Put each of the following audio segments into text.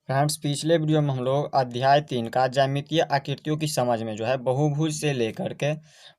Friends, पिछले video में हम लोग अध्याय 3 का ज्यामितीय आकृतियों की समझ में जो है बहुभुज से लेकर के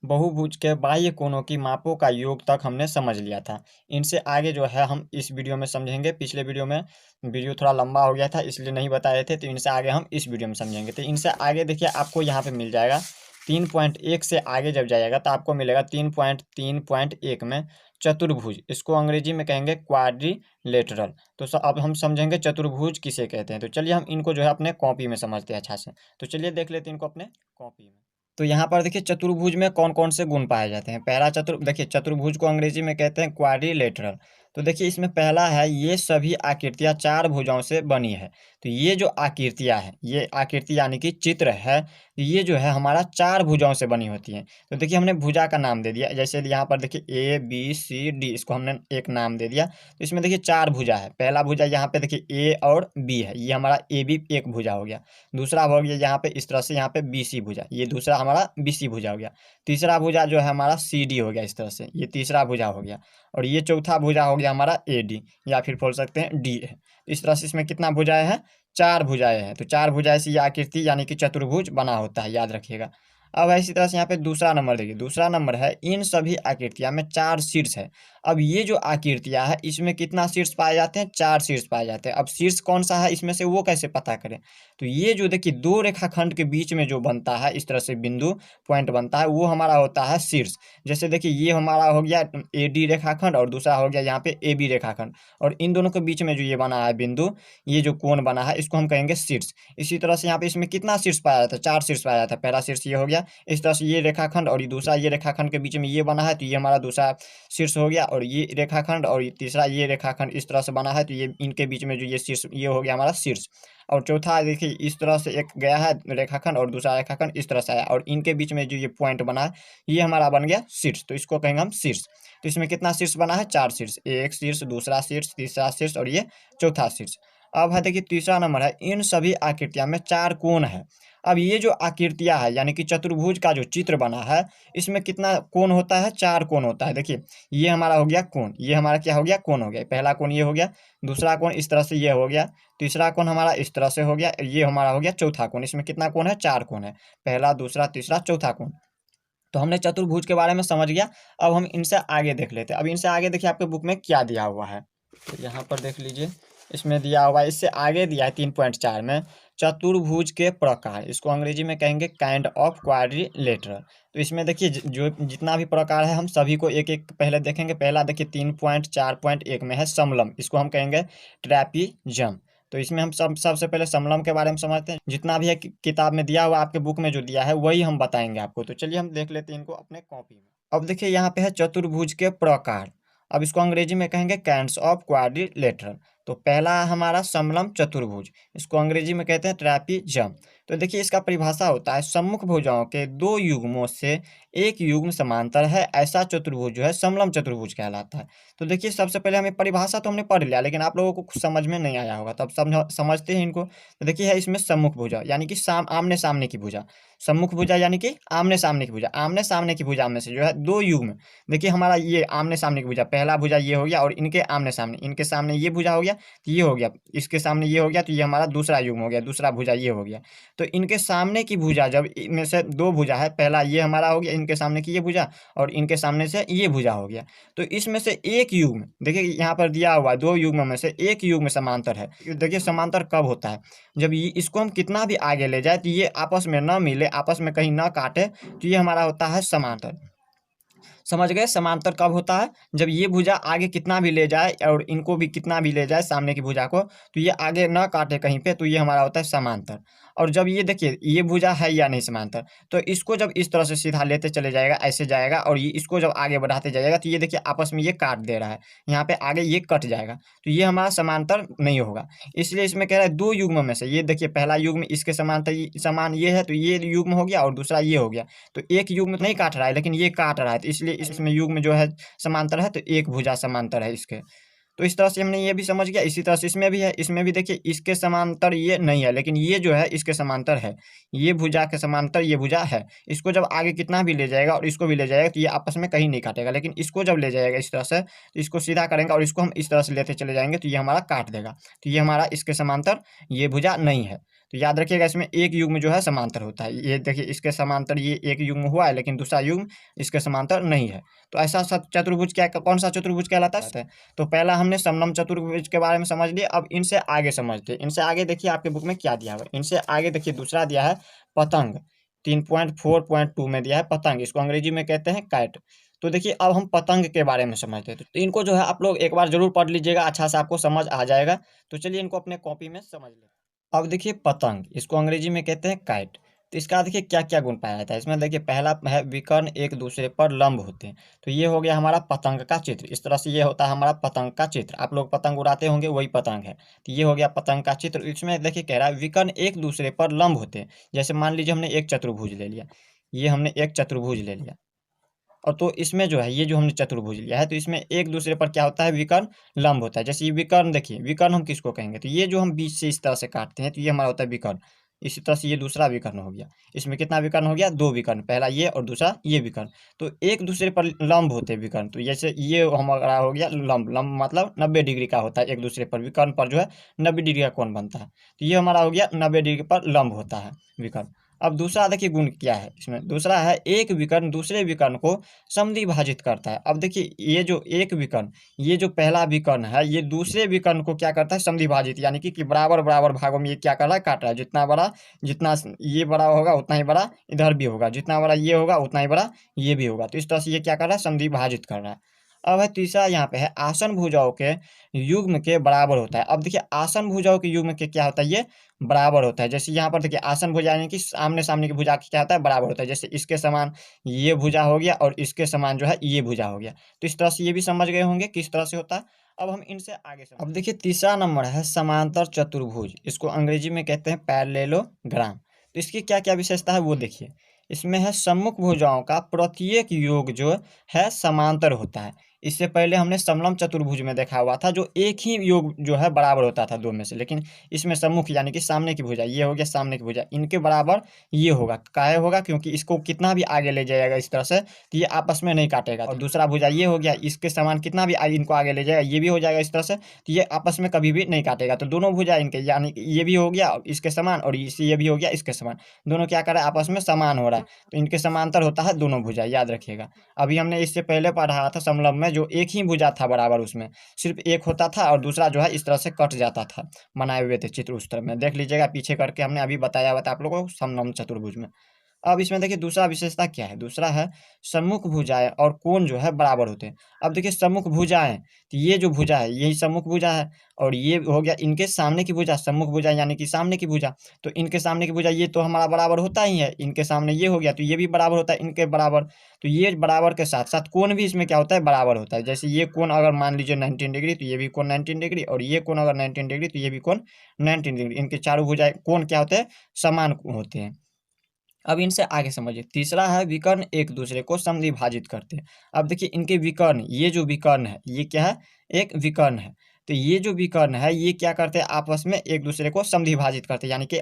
बहुभुज के बाह्य कोणों की मापों का योग तक हमने समझ लिया था। इनसे आगे जो है हम इस वीडियो में समझेंगे। पिछले वीडियो में वीडियो थोड़ा लंबा हो गया था, इसलिए नहीं बताए थे, तो इनसे आगे हम इस वीडियो में समझेंगे। तो इनसे आगे देखिए, आपको यहाँ पे मिल जाएगा 3.1 से आगे जब जाइएगा तो आपको मिलेगा 3.3.1 में चतुर्भुज। इसको अंग्रेजी में कहेंगे क्वाड्रिलेटरल। तो अब हम समझेंगे चतुर्भुज किसे कहते हैं। तो चलिए हम इनको जो है अपने कॉपी में समझते हैं अच्छा से। तो चलिए देख लेते हैं इनको अपने कॉपी में। तो यहाँ पर देखिए चतुर्भुज में कौन कौन से गुण पाए जाते हैं। पहला देखिए चतुर्भुज को अंग्रेजी में कहते हैं क्वाड्रिलेटरल। तो देखिए इसमें पहला है, ये सभी आकृतियां चार भुजाओं से बनी है। तो ये जो आकृतियां है, ये आकृति यानी कि चित्र है, ये जो है हमारा चार भुजाओं से बनी होती है। तो देखिए हमने भुजा का नाम दे दिया, जैसे यहाँ पर देखिए ए बी सी डी, इसको हमने एक नाम दे दिया। तो इसमें देखिए चार भुजा है। पहला भुजा यहाँ पे देखिए ए और बी है, ये हमारा ए बी एक भुजा हो गया। दूसरा हो गया यहाँ पे इस तरह से, यहाँ पे बी सी भुजा, ये दूसरा हमारा बी सी भुजा हो गया। तीसरा भुजा जो है हमारा सी डी हो गया इस तरह से, ये तीसरा भुजा हो गया। और ये चौथा भुजा हो गया हमारा ए डी, या फिर बोल सकते हैं डी है। इस तरह से इसमें कितना भुजाएं हैं? चार भुजाएं हैं। तो चार भुजाएं से यह आकृति यानी कि चतुर्भुज बना होता है, याद रखिएगा। अब इसी तरह से यहाँ पे दूसरा नंबर देखिए, दूसरा नंबर है इन सभी आकृतियां में चार शीर्ष है। अब ये जो आकृतियां है इसमें कितना शीर्ष पाए जाते हैं? चार शीर्ष पाए जाते हैं। अब शीर्ष कौन सा है इसमें से, वो कैसे पता करें? तो ये जो देखिए दो रेखाखंड के बीच में जो बनता है इस तरह से बिंदु पॉइंट बनता है, वो हमारा होता है शीर्ष। जैसे देखिए ये हमारा हो गया ए डी रेखाखंड और दूसरा हो गया यहाँ पे ए बी रेखाखंड, और इन दोनों के बीच में जो ये बना है बिंदु, ये जो कोण बना है, इसको हम कहेंगे शीर्ष। इसी तरह से यहाँ पे इसमें कितना शीर्ष पाया जाता है? चार शीर्ष पाया जाता है। पहला शीर्ष ये हो गया, इस तरह से ये रेखाखंड और ये दूसरा ये रेखाखंड के बीच में ये बना है, तो ये हमारा दूसरा शीर्ष हो गया। और ये रेखाखंड और ये तीसरा ये रेखाखंड इस तरह से बना है, तो ये इनके बीच में जो ये शीर्ष, ये हो गया हमारा शीर्ष। और चौथा देखिए इस तरह से एक गया है रेखाखंड और दूसरा रेखाखंड इस तरह से आया, और इनके बीच में जो ये पॉइंट बना है, ये हमारा बन गया शीर्ष। तो इसको कहेंगे हम शीर्ष। तो इसमें कितना शीर्ष बना है? चार शीर्ष, एक शीर्ष, दूसरा शीर्ष, तीसरा शीर्ष और ये चौथा शीर्ष। अब है देखिए तीसरा नंबर है, इन सभी आकृतियां में चार कोण है। अब ये जो आकृतियां है यानी कि चतुर्भुज का जो चित्र बना है, इसमें कितना कोण होता है? चार कोण होता है। देखिए ये हमारा हो गया कोण, ये हमारा क्या हो गया? कोण हो गया। पहला कोण ये हो गया, दूसरा कोण इस तरह से ये हो गया, तीसरा कोण हमारा इस तरह से हो गया, ये हमारा हो गया चौथा कोण। इसमें कितना कोण है? चार कोण है। पहला, दूसरा, तीसरा, चौथा कोण। तो हमने चतुर्भुज के बारे में समझ गया। अब हम इनसे आगे देख लेते हैं। अब इनसे आगे देखिए आपके बुक में क्या दिया हुआ है, तो यहाँ पर देख लीजिए, इसमें दिया हुआ है, इससे आगे दिया है 3.4 में चतुर्भुज के प्रकार। इसको अंग्रेजी में कहेंगे काइंड ऑफ क्वाड्रिलेटरल। तो इसमें देखिए जो जितना भी प्रकार है हम सभी को एक एक पहले देखेंगे। पहला देखिए 3.4.1 में है समलम, इसको हम कहेंगे ट्रैपीजम। तो इसमें हम सबसे पहले समलम के बारे में समझते हैं। जितना भी है किताब में दिया हुआ, आपके बुक में जो दिया है वही हम बताएंगे आपको। तो चलिए हम देख लेते हैं इनको अपने कॉपी में। अब देखिए यहाँ पे है चतुर्भुज के प्रकार। अब इसको अंग्रेजी में कहेंगे काइंड्स ऑफ क्वाड्रिलेटरल। तो पहला हमारा समलम चतुर्भुज, इसको अंग्रेजी में कहते हैं ट्रैपीजम। तो देखिए इसका परिभाषा होता है, सम्मुख भुजाओं के दो युग्मों से एक युग्म समांतर है, ऐसा चतुर्भुज जो है समलम चतुर्भुज कहलाता है। तो देखिए सबसे पहले हमें परिभाषा तो हमने पढ़ लिया, लेकिन आप लोगों को कुछ समझ में नहीं आया होगा, तब समझते हैं इनको। तो देखिए है इसमें सम्मुख भुजा यानी कि आमने सामने की भुजा। सम्मुख भुजा यानी कि आमने सामने की भुजा। आमने सामने की भुजा में से जो है दो युग्म, देखिए हमारा ये आमने सामने की भुजा, पहला भुजा ये हो गया, और इनके आमने सामने, इनके सामने ये भुजा हो गया तो ये हो गया, इसके सामने ये हो गया, तो ये हमारा दूसरा युग्म हो गया, दूसरा भुजा ये हो गया। तो इनके सामने की भुजा, जब इनमें से दो भुजा है, पहला ये हमारा हो गया, इनके सामने की ये भुजा, और इनके सामने से ये भुजा हो गया। तो इसमें से एक युग्म, देखिए यहाँ पर दिया हुआ है दो युग्म में से एक युग्म समांतर है। देखिए समांतर कब होता है? जब ये इसको हम कितना भी आगे ले जाए तो ये आपस में न मिले, आपस में कहीं न काटे, तो ये हमारा होता है समांतर। समझ गए? समांतर कब होता है? जब ये भुजा आगे कितना भी ले जाए और इनको भी कितना भी ले जाए सामने की भुजा को, तो ये आगे न काटे कहीं पे, तो ये हमारा होता है समांतर। और जब ये देखिए ये भुजा है या नहीं समांतर, तो इसको जब इस तरह से सीधा लेते चले जाएगा, ऐसे जाएगा, और ये इसको जब आगे बढ़ाते जाएगा, तो ये देखिए आपस में ये काट दे रहा है, यहाँ पे आगे ये कट जाएगा, तो ये हमारा समांतर नहीं होगा। इसलिए इसमें कह रहा है दो युग्म में से, ये देखिए पहला युग्म इसके समांतर समान ये है, तो ये युग्म हो गया, और दूसरा ये हो गया। तो एक युग्म नहीं काट रहा है, लेकिन ये काट रहा है, तो इसलिए इसमें युग्म जो है समांतर है, तो एक भुजा समांतर है इसके। तो इस तरह से हमने ये भी समझ गया। इसी तरह से इसमें भी है, इसमें भी देखिए इसके समांतर ये नहीं है, लेकिन ये जो है इसके समांतर है। ये भुजा के समांतर ये भुजा है। इसको जब आगे कितना भी ले जाएगा और इसको भी ले जाएगा तो ये आपस में कहीं नहीं काटेगा, लेकिन इसको जब ले जाएगा इस तरह से तो इसको सीधा करेंगे और इसको हम इस तरह से लेते चले जाएंगे तो ये हमारा काट देगा। तो ये हमारा इसके समांतर ये भुजा नहीं है। तो याद रखिएगा इसमें एक युग्म जो है समांतर होता है। ये देखिए इसके समांतर ये एक युग्म हुआ है, लेकिन दूसरा युग्म इसके समांतर नहीं है। तो ऐसा सब चतुर्भुज क्या, कौन सा चतुर्भुज कहलाता है? तो पहला हमने समलंब चतुर्भुज के बारे में समझ लिया। अब इनसे आगे समझते हैं। इनसे आगे देखिए आपके बुक में क्या दिया हुआ है। इनसे आगे देखिए दूसरा दिया है पतंग। 3.4.2 में दिया है पतंग, इसको अंग्रेजी में कहते हैं काइट। तो देखिए अब हम पतंग के बारे में समझते हैं। तो इनको जो है आप लोग एक बार जरूर पढ़ लीजिएगा, अच्छा से आपको समझ आ जाएगा। तो चलिए इनको अपने कॉपी में समझ लें। अब देखिए पतंग, इसको अंग्रेजी में कहते हैं काइट। तो इसका देखिए क्या क्या गुण पाया जाता है इसमें। देखिए पहला है विकर्ण एक दूसरे पर लंब होते हैं। तो ये हो गया हमारा पतंग का चित्र। इस तरह से ये होता है हमारा पतंग का चित्र। आप लोग पतंग उड़ाते होंगे, वही पतंग है। तो ये हो गया पतंग का चित्र। इसमें देखिए कह रहा है विकर्ण एक दूसरे पर लंब होते हैं। जैसे मान लीजिए हमने एक चतुर्भुज ले लिया, ये हमने एक चतुर्भुज ले लिया, और तो इसमें जो है ये जो हमने चतुर्भुज लिया है तो इसमें एक दूसरे पर क्या होता है, विकर्ण लंब होता है। जैसे ये विकर्ण, देखिए विकर्ण हम किसको कहेंगे, तो ये जो हम बीच से इस तरह से काटते हैं तो ये हमारा होता है विकर्ण। इसी तरह से ये दूसरा विकर्ण हो गया। इसमें कितना विकर्ण हो गया, दो विकर्ण, पहला ये और दूसरा ये विकर्ण। तो एक दूसरे पर लंब होते हैं विकर्ण। तो जैसे ये हमारा हो गया लंब, लंब मतलब 90 डिग्री का होता है एक दूसरे पर, विकर्ण पर जो है 90 डिग्री का कोण बनता है। तो ये हमारा हो गया 90 डिग्री पर लंब होता है विकर्ण। अब दूसरा देखिए गुण क्या है इसमें, दूसरा है एक विकर्ण दूसरे विकर्ण को समद्विभाजित करता है। अब देखिए ये जो एक विकर्ण, ये जो पहला विकर्ण है ये दूसरे विकर्ण को क्या करता है, समद्विभाजित, यानी कि बराबर बराबर भागों में ये क्या कर रहा है, काट रहा है। जितना बड़ा, जितना ये बड़ा होगा उतना ही बड़ा इधर भी होगा, जितना बड़ा ये होगा उतना ही बड़ा ये भी होगा। तो इस तरह से ये क्या कर रहा है, समद्विभाजित कर रहा है। अब है तीसरा, यहाँ पे है आसन भुजाओं के युग्म के बराबर होता है। अब देखिए आसन भुजाओं के युग्म के क्या होता है, ये बराबर होता है। जैसे यहाँ पर देखिए आसन भुजा यानी कि आमने सामने की भुजा क्या होता है, बराबर होता है। जैसे इसके समान ये भुजा हो गया और इसके समान जो है ये भुजा हो गया। तो इस तरह से ये भी समझ गए होंगे किस तरह से होता है। अब हम इनसे आगे समझ। अब देखिए तीसरा नंबर है समांतर चतुर्भुज, इसको अंग्रेजी में कहते हैं पैरेललोग्राम। तो इसकी क्या क्या विशेषता है वो देखिए। इसमें है सम्मुख भुजाओं का प्रत्येक योग जो है समांतर होता है। इससे पहले हमने समलंब चतुर्भुज में देखा हुआ था जो एक ही योग जो है बराबर होता था दो में से, लेकिन इसमें सम्मुख यानी कि सामने की भुजा, ये हो गया सामने की भुजा, इनके बराबर ये होगा। काहे होगा, क्योंकि इसको कितना भी आगे ले जाएगा इस तरह से तो ये आपस में नहीं काटेगा। और दूसरा भुजा ये हो गया, इसके समान कितना भी इनको आगे ले जाएगा ये भी हो जाएगा इस तरह से, तो ये आपस में कभी भी नहीं काटेगा। तो दोनों भुजा इनके यानी कि ये भी हो गया इसके समान और ये भी हो गया इसके समान, दोनों क्या कर रहा है, आपस में समान हो रहा है। तो इनके समांतर होता है दोनों भुजा, याद रखिएगा। अभी हमने इससे पहले पढ़ा था समलंब में जो एक ही भुजा था बराबर, उसमें सिर्फ एक होता था और दूसरा जो है इस तरह से कट जाता था, बनाए हुए थे चित्र उस तरह में, देख लीजिएगा पीछे करके हमने अभी बताया हुआ था आप लोगों को समलंब चतुर्भुज में। अब इसमें देखिए दूसरा विशेषता क्या है, दूसरा है सम्मुख भुजाएं और कोण जो है बराबर होते हैं। अब देखिए सम्मुख भुजाएं, तो ये जो भुजा है यही सम्मुख भुजा है, और ये हो गया इनके सामने की भुजा, सम्मुख भुजा यानी कि सामने की भुजा। तो इनके सामने की भुजा ये तो हमारा बराबर होता ही है, इनके सामने ये हो गया तो ये भी बराबर होता है इनके बराबर। तो ये बराबर के साथ साथ कोण भी इसमें क्या होता है, बराबर होता है। जैसे ये कोण अगर मान लीजिए 19 डिग्री तो ये भी कोण 19 डिग्री, और ये कोण अगर 19 डिग्री तो ये भी कोण 19 डिग्री। इनके चारों भुजाएं कोण क्या होते हैं, समान होते हैं। अब इनसे आगे समझिए। तीसरा है विकर्ण एक दूसरे को समद्विभाजित करते हैं। अब देखिए इनके विकर्ण, ये जो विकर्ण है ये क्या है, एक विकर्ण है। तो ये जो विकर्ण है ये क्या करते हैं, आपस में एक दूसरे को समद्विभाजित करते हैं, यानी कि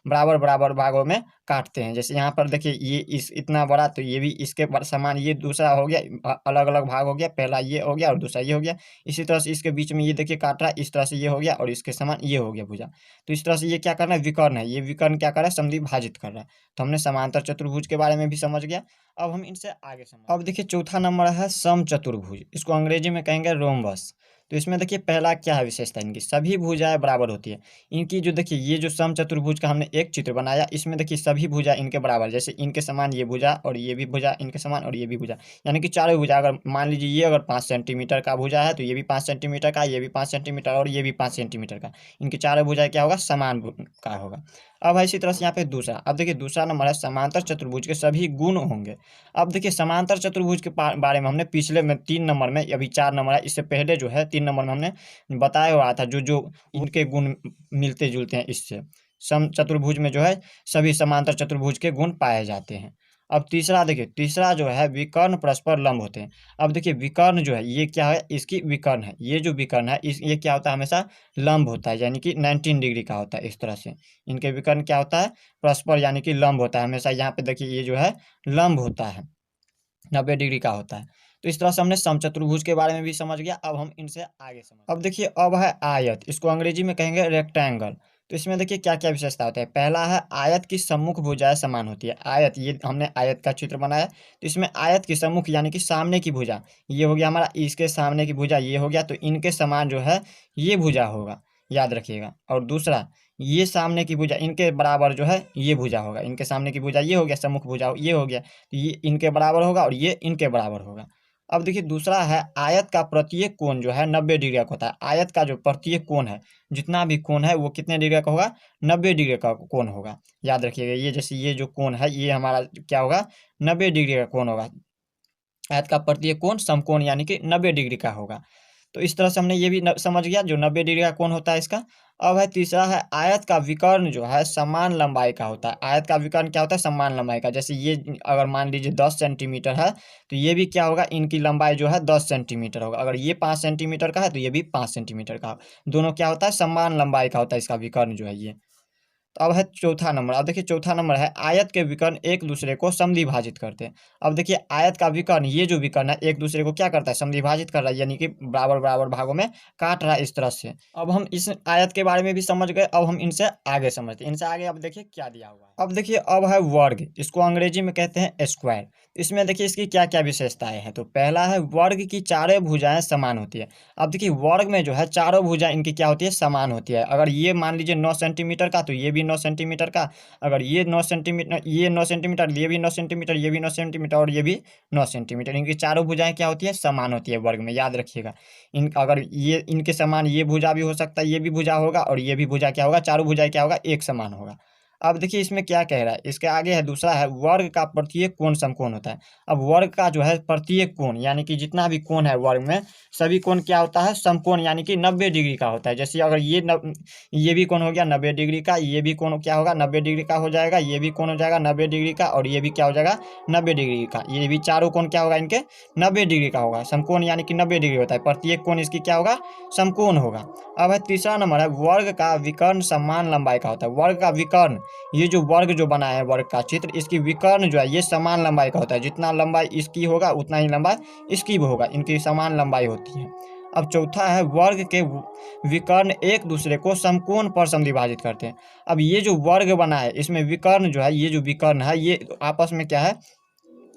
बराबर बराबर भागों में काटते हैं। जैसे यहाँ पर देखिए ये इस इतना बड़ा तो ये भी इसके समान, ये दूसरा हो गया अलग अलग भाग हो गया, पहला ये हो गया और दूसरा ये हो गया। इसी तरह से इसके बीच में ये देखिए काट रहा है, इस तरह से ये हो गया और इसके समान ये हो गया भुजा। तो इस तरह से ये क्या कर रहा है, विकर्ण है, ये विकर्ण क्या कर रहा है, समद्विभाजित कर रहा है। तो हमने समांतर चतुर्भुज के बारे में भी समझ गया। अब हम इनसे आगे समझ। अब देखिए चौथा नंबर है समचतुर्भुज, इसको अंग्रेजी में कहेंगे रोम्बस। तो इसमें देखिए पहला क्या है विशेषता, इनकी सभी भुजाएं बराबर होती है। इनकी जो देखिए ये जो समचतुर्भुज का हमने एक चित्र बनाया, इसमें देखिए सभी भुजा इनके बराबर, जैसे इनके समान ये भुजा और ये भी भुजा इनके समान और ये भी भुजा, यानी कि चारों भुजा। अगर मान लीजिए ये अगर 5 सेंटीमीटर का भुजा है तो ये भी 5 सेंटीमीटर का, ये भी 5 सेंटीमीटर और ये भी 5 सेंटीमीटर का, इनकी चारों भुजाएं क्या होगा, समान का होगा। अब इसी तरह से यहाँ पे दूसरा, अब देखिए दूसरा नंबर है समांतर चतुर्भुज के सभी गुण होंगे। अब देखिए समांतर चतुर्भुज के बारे में हमने पिछले में 3 नंबर में, अभी 4 नंबर है, इससे पहले जो है 3 नंबर में हमने बताया हुआ था जो जो इनके गुण मिलते जुलते हैं इससे। सम चतुर्भुज में जो है सभी समांतर चतुर्भुज के गुण पाए जाते हैं। अब तीसरा देखिए, तीसरा जो है विकर्ण परस्पर लंब होते हैं। अब देखिए विकर्ण जो है ये क्या है, इसकी विकर्ण है, ये जो विकर्ण है इस ये क्या होता है, हमेशा लंब होता है, यानी कि 19 डिग्री का होता है। इस तरह से इनके विकर्ण क्या होता है, परस्पर यानी कि लंब होता है हमेशा। यहाँ पे देखिए ये जो है लंब होता है, 90 डिग्री का होता है। तो इस तरह से हमने समचतुर्भुज के बारे में भी समझ गया। अब हम इनसे आगे समझ, अब देखिए अब है आयत, इसको अंग्रेजी में कहेंगे रेक्टेंगल। तो इसमें देखिए क्या क्या विशेषता होता है। पहला है आयत की सम्मुख भुजाएं समान होती है। आयत, ये हमने आयत का चित्र बनाया, तो इसमें आयत की सम्मुख यानी कि सामने की भुजा, ये हो गया हमारा, इसके सामने की भुजा ये हो गया, तो इनके समान जो है ये भुजा होगा, याद रखिएगा। और दूसरा, ये सामने की भुजा इनके बराबर जो है ये भुजा होगा, इनके सामने की भुजा ये हो गया, सम्मुख भुजा ये हो गया, तो ये इनके बराबर होगा और ये इनके बराबर होगा। अब देखिए दूसरा है आयत का प्रत्येक कोण जो है 90 डिग्री का होता है। आयत का जो प्रत्येक कोण है, जितना भी कोण है वो कितने डिग्री का होगा, 90 डिग्री का कोण होगा। याद रखिएगा, ये जैसे ये जो कोण है ये हमारा क्या होगा, 90 डिग्री का कोण होगा। आयत का प्रत्येक कोण समकोण यानी कि 90 डिग्री का होगा। तो इस तरह से हमने ये भी समझ गया जो 90 डिग्री का कोण होता है इसका। अब है तीसरा है आयत का विकर्ण जो है समान लंबाई का होता है। आयत का विकर्ण क्या होता है, समान लंबाई का। जैसे ये अगर मान लीजिए 10 सेंटीमीटर है, तो ये भी क्या होगा, इनकी लंबाई जो है 10 सेंटीमीटर होगा। अगर ये 5 सेंटीमीटर का है तो ये भी 5 सेंटीमीटर का, दोनों क्या होता है, समान लंबाई का होता है इसका विकर्ण जो है ये। तो अब है चौथा नंबर। अब देखिए चौथा नंबर है आयत के विकर्ण एक दूसरे को समद्विभाजित करते हैं। अब देखिए आयत का विकर्ण, ये जो विकर्ण है एक दूसरे को क्या करता है, समद्विभाजित कर रहा है, यानी कि बराबर बराबर भागों में काट रहा है इस तरह से। अब हम इस आयत के बारे में भी समझ गए, अब हम इनसे आगे समझते हैं। इनसे आगे अब देखिए क्या दिया हुआ है। अब देखिए अब है वर्ग, इसको अंग्रेजी में कहते हैं स्क्वायर। इसमें देखिए इसकी क्या क्या विशेषताएं हैं। तो पहला है वर्ग की चारों भुजाएं समान होती है। अब देखिए वर्ग में जो है चारों भुजाएं इनकी क्या होती है, समान होती है। अगर ये मान लीजिए 9 सेंटीमीटर का, तो ये भी 9 सेंटीमीटर का। अगर ये 9 सेंटीमीटर, ये 9 सेंटीमीटर, ये भी 9 सेंटीमीटर, ये भी 9 सेंटीमीटर और ये भी 9 सेंटीमीटर, इनकी चारों भुजाएं क्या होती है, समान होती है वर्ग में। याद रखिएगा, इन अगर ये इनके समान ये भुजा भी हो सकता है, ये भी भुजा होगा और ये भी भुजा क्या होगा, चारों भुजाएं क्या होगा, एक समान होगा। अब देखिए इसमें क्या कह रहा है, इसके आगे है दूसरा है वर्ग का प्रत्येक कोण समकोण होता है। अब वर्ग का जो है प्रत्येक कोण यानी कि जितना भी कोण है वर्ग में, सभी कोण क्या होता है, समकोण यानी कि 90 डिग्री का होता है। जैसे अगर ये भी कोण हो गया 90 डिग्री का, ये भी कोण क्या होगा, 90 डिग्री का हो जाएगा, ये भी कोण हो जाएगा 90 डिग्री का और ये भी क्या हो जाएगा, 90 डिग्री का। ये भी चारों कोण क्या होगा इनके, 90 डिग्री का होगा। समकोण यानी कि 90 डिग्री होता है, प्रत्येक कोण इसकी क्या होगा, समकोण होगा। अब है तीसरा नंबर है वर्ग का विकर्ण समान लंबाई का होता है। वर्ग का विकर्ण, ये जो वर्ग जो बना है वर्ग का चित्र, इसकी विकर्ण जो है ये समान लंबाई का होता है। जितना लंबाई इसकी होगा उतना ही लंबाई इसकी भी होगा, इनकी समान लंबाई होती है। अब चौथा है वर्ग के विकर्ण एक दूसरे को समकोण पर समद्विभाजित करते हैं। अब ये जो वर्ग बना है इसमें विकर्ण जो है, ये जो विकर्ण है ये आपस में क्या है,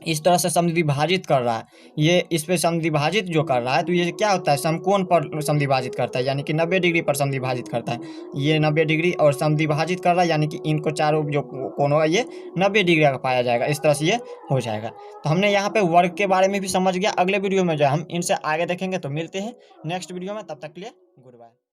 इस तरह से समद्विभाजित कर रहा है। ये इस पे समद्विभाजित जो कर रहा है, तो ये क्या होता है, समकोण पर समद्विभाजित करता है, यानी कि 90 डिग्री पर समद्विभाजित करता है। ये 90 डिग्री और समद्विभाजित कर रहा है, यानी कि इनको चारों जो कोण होगा ये 90 डिग्री का पाया जाएगा। इस तरह से ये हो जाएगा। तो हमने यहाँ पे वर्ग के बारे में भी समझ गया। अगले वीडियो में जो हम इनसे आगे देखेंगे। तो मिलते हैं नेक्स्ट वीडियो में, तब तक के लिए गुड बाय।